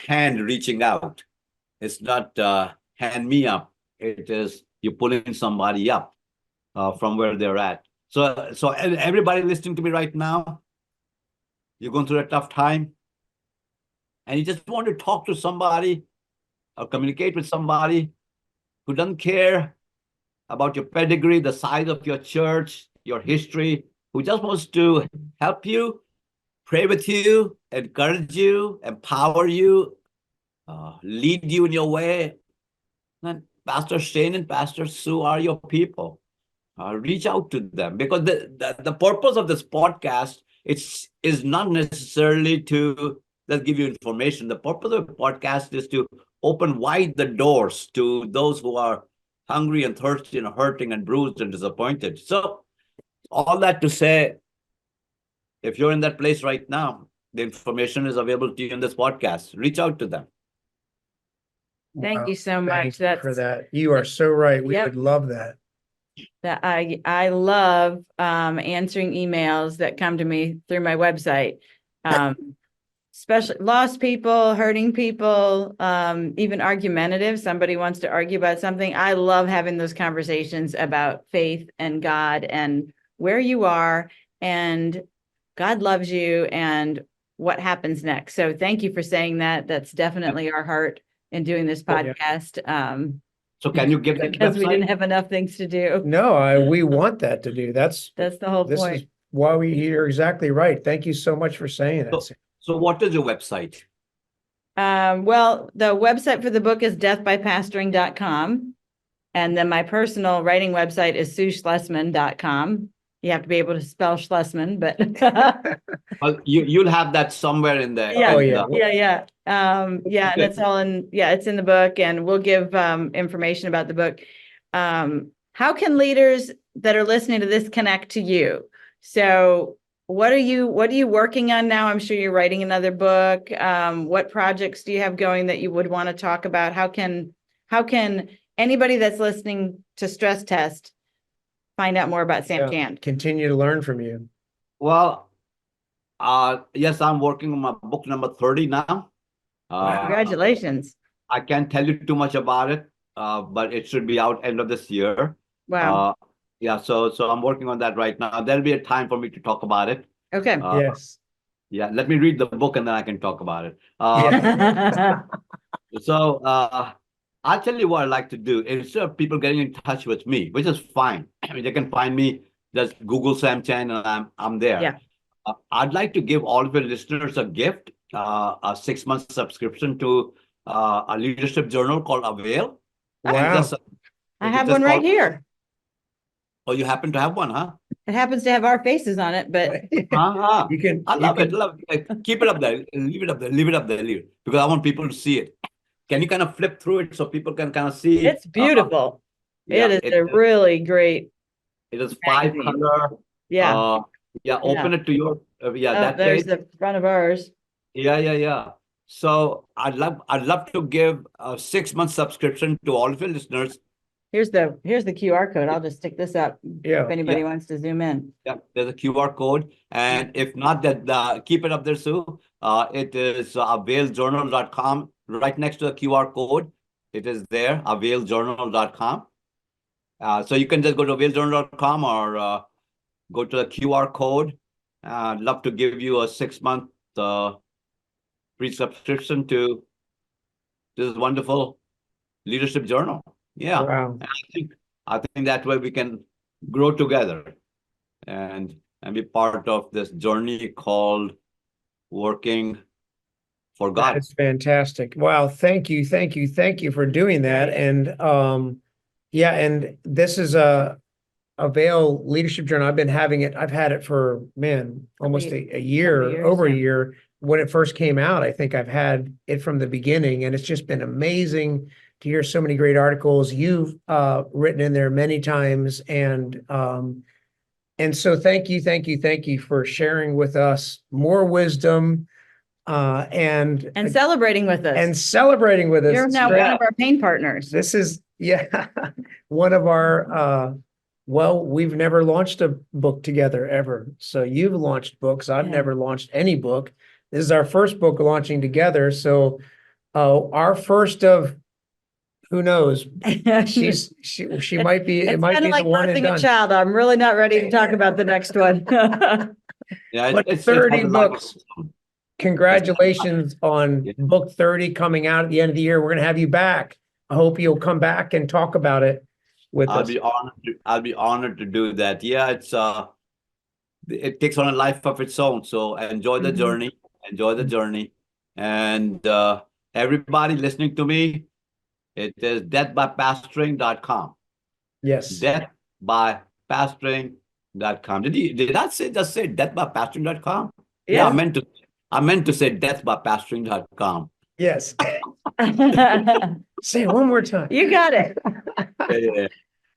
hand reaching out. It's not hand me up. It is you pulling somebody up from where they're at. So everybody listening to me right now, you're going through a tough time, and you just want to talk to somebody or communicate with somebody who doesn't care about your pedigree, the size of your church, your history, who just wants to help you, pray with you, encourage you, empower you, lead you in your way. And Pastor Shane and Pastor Sue are your people. Reach out to them, because the purpose of this podcast is not necessarily to just give you information. The purpose of the podcast is to open wide the doors to those who are hungry and thirsty and hurting and bruised and disappointed. So all that to say, if you're in that place right now, the information is available to you in this podcast. Reach out to them. Thank you so Thank much. you for that. You are so right. We would love that. That I love answering emails that come to me through my website. Especially lost people, hurting people, even argumentative. Somebody wants to argue about something. I love having those conversations about faith and God and where you are, and God loves you and what happens next. So thank you for saying that. That's definitely our heart in doing this podcast. So can you give that because we didn't website? have enough things to do. No, we want that to do. That's That's the whole this is point. why you're exactly right. Thank you so much for saying that. So, so what is your website? Well, the website for the book is deathbypastoring.com. And then my personal writing website is sueschlesman.com. You have to be able to spell Schlesman, but Well, you'll have that somewhere in the yeah, Oh, in yeah. the yeah. Yeah, and Okay. it's all in, yeah, it's in the book, and we'll give information about the book. How can leaders that are listening to this connect to you? So what are you working on now? I'm sure you're writing another book. What projects do you have going that you would want to talk about? How can anybody that's listening to Stress Test find out more about Sam Yeah. Chan? Continue to learn from you. Well, yes, I'm working on my book number 30 now. Congratulations. I can't tell you too much about it, but it should be out end of this year. Wow. Yeah, so I'm working on that right now. There'll be a time for me to talk about it. Okay. Yes. Yeah, let me read the book and then I can talk about it. Yeah. So I'll tell you what I like to do. Instead of people getting in touch with me, which is fine. I mean, they can find me, just Google Sam Chan and I'm there. Yeah. I'd like to give all of your listeners a gift, a 6-month subscription to a leadership journal called Avail. And Wow. just I it's have just one right called, here. oh, you happen to have one, huh? It happens to have our faces on it, but Uh-huh. You can. I you love can- it. Love it. Keep it up there. Leave it up there. Leave it up there. Leave it. Because I want people to see it. Can you kind of flip through it so people can kind of see? it's beautiful. Yeah, It is a really great it is 5 magazine. color. Yeah. Yeah. Open it to your Oh, that there's page. the front of ours. Yeah. So I'd love to give a 6-month subscription to all of your listeners. Here's the QR code. I'll just stick this up Yeah. if anybody wants to zoom in. Yeah, there's a QR code, and if not, that keep it up there, Sue. It is availjournal.com. Right next to the QR code, it is there, availjournal.com. So you can just go to availjournal.com or go to the QR code. I'd love to give you a 6-month free subscription to this wonderful leadership journal. Yeah, Wow. and I think that way we can grow together and be part of this journey called working for God. That's fantastic. Wow. Thank you. Thank you. Thank you for doing that. And yeah, and this is a Avail Leadership Journal. I've been having it. I've had it for, man, almost a year, years, over a yeah. year. When it first came out, I think I've had it from the beginning, and it's just been amazing to hear so many great articles you've written in there many times. And so thank you for sharing with us more wisdom and celebrating with us. and celebrating with us. You're now one of our pain partners. This is, yeah, one of our, well, we've never launched a book together ever. So you've launched books. I've Yeah. never launched any book. This is our first book launching together. So our first of, who knows? She might be, it It's might kind be of like the one and birthing a done. child. I'm really not ready to talk about the next one. Yeah, But it's 30 has a lot of- books. Congratulations on Yeah. book 30 coming out at the end of the year. We're going to have you back. I hope you'll come back and talk about it with I'll us. be honored. I'll be honored to do that. Yeah, it takes on a life of its own. So enjoy the Mhm. journey. Enjoy the journey, and everybody listening to me, it is deathbypastoring.com. Yes. Deathbypastoring.com. Did I just say deathbypastoring.com? Yeah. I meant to say deathbypastoring.com. Yes. Say it one more time. You got it. Yeah.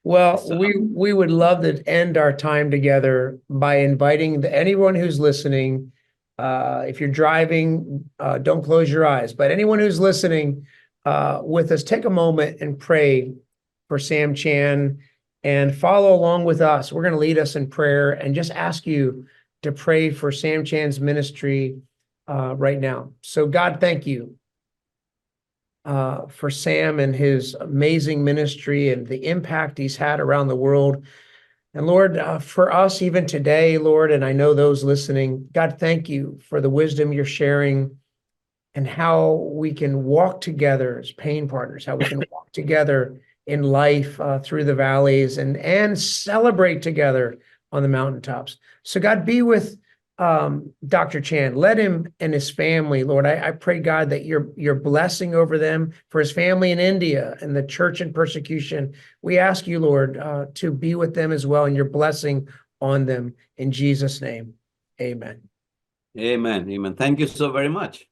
Well, So- we would love to end our time together by inviting anyone who's listening. If you're driving, don't close your eyes. But anyone who's listening with us, take a moment and pray for Sam Chan and follow along with us. We're going to lead us in prayer and just ask you to pray for Sam Chan's ministry right now. So God, thank you for Sam and his amazing ministry and the impact he's had around the world. And Lord, for us even today, Lord, and I know those listening, God, thank you for the wisdom you're sharing and how we can walk together as pain partners, how we can walk together in life through the valleys and celebrate together on the mountaintops. So God, be with Dr. Chan. Let him and his family, Lord. I pray, God, that your blessing over them, for his family in India and the church in persecution. We ask you, Lord, to be with them as well, and your blessing on them. In Jesus' name, amen. Amen. Amen. Thank you so very much.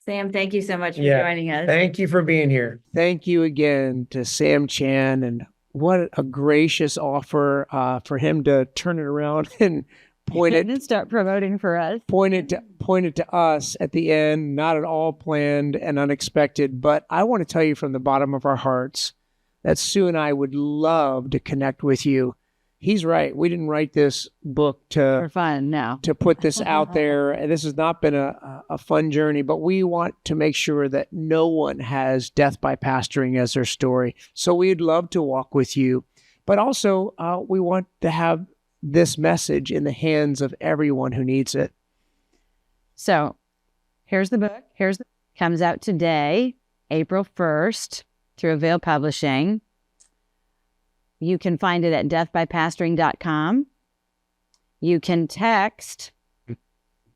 Sam, thank you so much for Yeah. joining us. Thank you for being here. Thank you again to Sam Chan, and what a gracious offer for him to turn it around and point it And start promoting for us. point it to us at the end. Not at all planned and unexpected, but I want to tell you from the bottom of our hearts that Sue and I would love to connect with you. He's right. We didn't write this book For fun, no. to put this out there. And this has not been a fun journey, but we want to make sure that no one has death by pastoring as their story. So we'd love to walk with you, but also we want to have this message in the hands of everyone who needs it. So here's the book. Comes out today, April 1st, through Avail Publishing. You can find it at deathbypastoring.com. You can text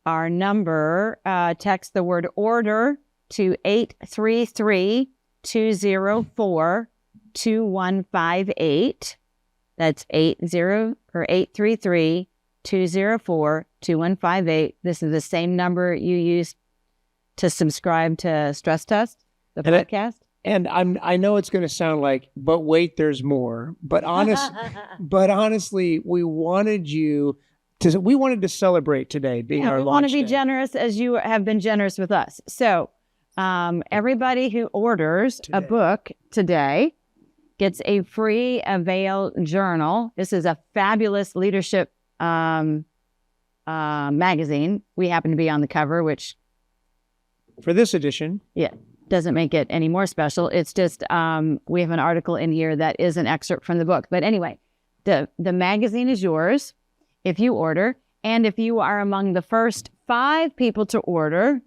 our number, text the word order to 833-204-2158. That's 833-204-2158. This is the same number you use to subscribe to Stress Test, the podcast. And I know it's going to sound like, but wait, there's more. But honestly, we wanted to celebrate today being our launch day. We want to be generous as you have been generous with us. So everybody who orders a book today gets a free Avail journal. This is a fabulous leadership magazine. We happen to be on the cover, which for this edition, doesn't make it any more special. It's just we have an article in here that is an excerpt from the book. But anyway, the magazine is yours if you order. And if you are among the first 5 people to order,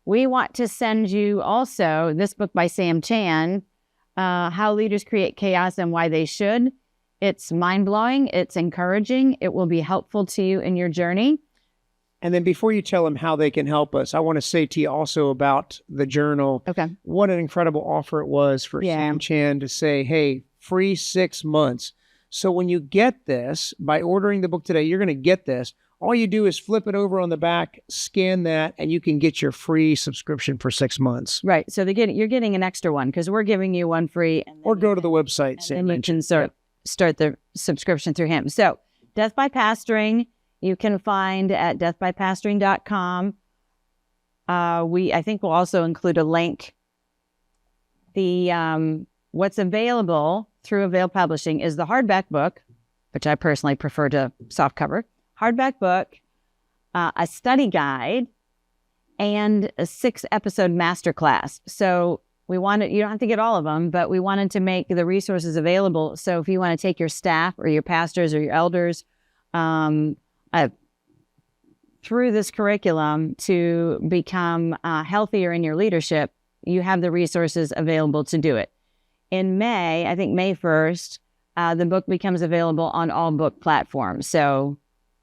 we want to send you also this book by Sam Chan, How Leaders Create Chaos and Why They Should. It's mind-blowing. It's encouraging. It will be helpful to you in your journey. And then before you tell them how they can help us, I want to say to you also about the journal. Okay. What an incredible offer it was for Sam Chan to say, hey, free 6 months. So when you get this, by ordering the book today, you're going to get this. All you do is flip it over on the back, scan that, and you can get your free subscription for 6 months. Right. So you're getting an extra one because we're giving you one free. Or go to the website. And you can start the subscription through him. So Death by Pastoring, you can find at deathbypastoring.com. I think we'll also include a link. What's available through Avail Publishing is the hardback book, which I personally prefer to softcover. Hardback book, a study guide, and a 6-episode masterclass. So you don't have to get all of them, but we wanted to make the resources available. So if you want to take your staff or your pastors or your elders through this curriculum to become healthier in your leadership, you have the resources available to do it. In May, I think May 1st, the book becomes available on all book platforms. So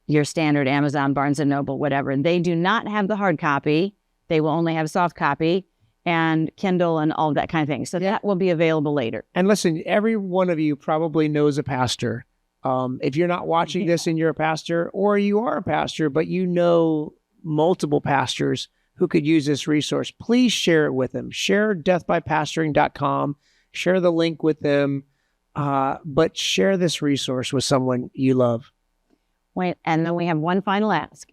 your standard Amazon, Barnes & Noble, whatever. They do not have the hard copy. They will only have soft copy and Kindle and all of that kind of thing. So that will be available later. And listen, every one of you probably knows a pastor. If you're not watching this and you're a pastor, or you are a pastor, but you know multiple pastors who could use this resource, please share it with them. Share deathbypastoring.com. Share the link with them, but share this resource with someone you love. And then we have one final ask.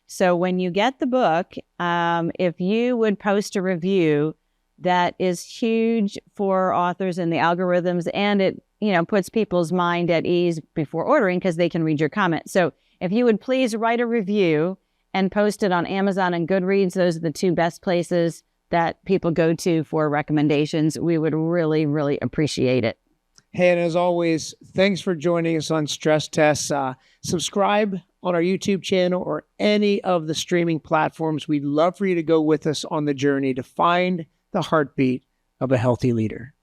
So when you get the book, if you would post a review, that is huge for authors and the algorithms, and it puts people's mind at ease before ordering because they can read your comment. So if you would please write a review and post it on Amazon and Goodreads, those are the 2 best places that people go to for recommendations. We would really, really appreciate it. Hey, and as always, thanks for joining us on Stress Tests. Subscribe on our YouTube channel or any of the streaming platforms. We'd love for you to go with us on the journey to find the heartbeat of a healthy leader.